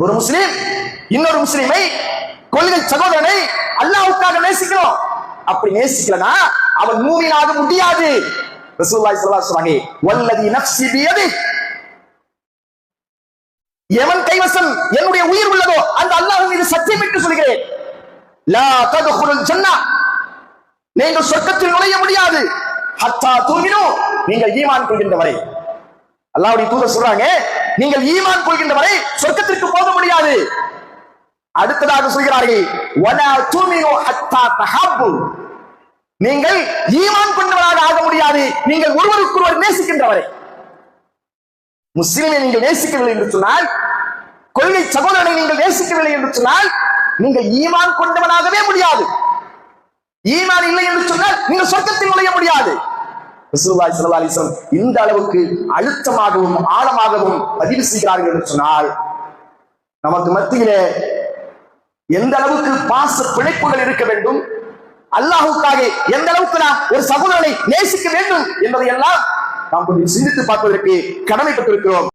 ஒரு முஸ்லிம் இன்னொரு முஸ்லிமை, கொள்கை சகோதரனை அல்லாஹ்வுக்காக நேசிக்கிறோம். அப்படி நேசிக்கலனா அவன் மூமினாக முடியாது. ரசூலுல்லாஹி ஸல்லல்லாஹு அலைஹி வஸல்லம் வல்லதி நஃப்ஸி பியதி, எவன் கைவசம் என்னுடைய உயிர் உள்ளதோ அந்த அல்லாஹ் மீது சத்தியமிட்டு சொல்கிறேன், லா தத்குலுல் ஜன்னah, நீங்கள் சொர்க்கத்தில் நுழைய முடியாது, ஹத்தா துமினு, நீங்கள் ஈமான் கொள்கின்ற வரை. அல்லாஹ்வுடைய தூதர் சொல்றாங்க, நீங்கள் ஈமான் கொள்கின்ற வரை சொர்க்கத்திற்கு போக முடியாது. அடுத்ததாக சொல்கிறார்கள், வலா துமினு ஹத்தா தஹப்பு, நீங்கள் ஈமான் கொண்டவராக ஆக முடியாது, நீங்கள் ஒருவருக்கொருவர் நேசிக்கின்ற வரை. முஸ்லிமை நீங்கள் நேசிக்கவில்லை என்று சொன்னால், கொள்கை சகோதரனை நீங்கள் நேசிக்கவில்லை என்று சொன்னால், நீங்கள் ஈமான் கொண்டவனாகவே முடியாது. ஈமான் இல்லை என்று சொன்னால் நீங்கள் சொர்க்கத்தில் நுழைய முடியாது. ரசூலுல்லாஹி ஸல்லல்லாஹு அலைஹி வஸல்லம் இந்த அளவுக்கு அழுத்தமாகவும் ஆழமாகவும் பதிவு செய்கிறார்கள் என்று சொன்னால், நமக்கு மத்தியிலே எந்த அளவுக்கு பாச பிணைப்புகள் இருக்க வேண்டும், அல்லாஹ்வுக்காக எந்த அளவுக்கு நாம் ஒரு சகோதரனை நேசிக்க வேண்டும் என்பதை எல்லாம் நாம் கொஞ்சம் சிந்தித்து பார்ப்பதற்கு கடமைப்பட்டிருக்கிறோம்.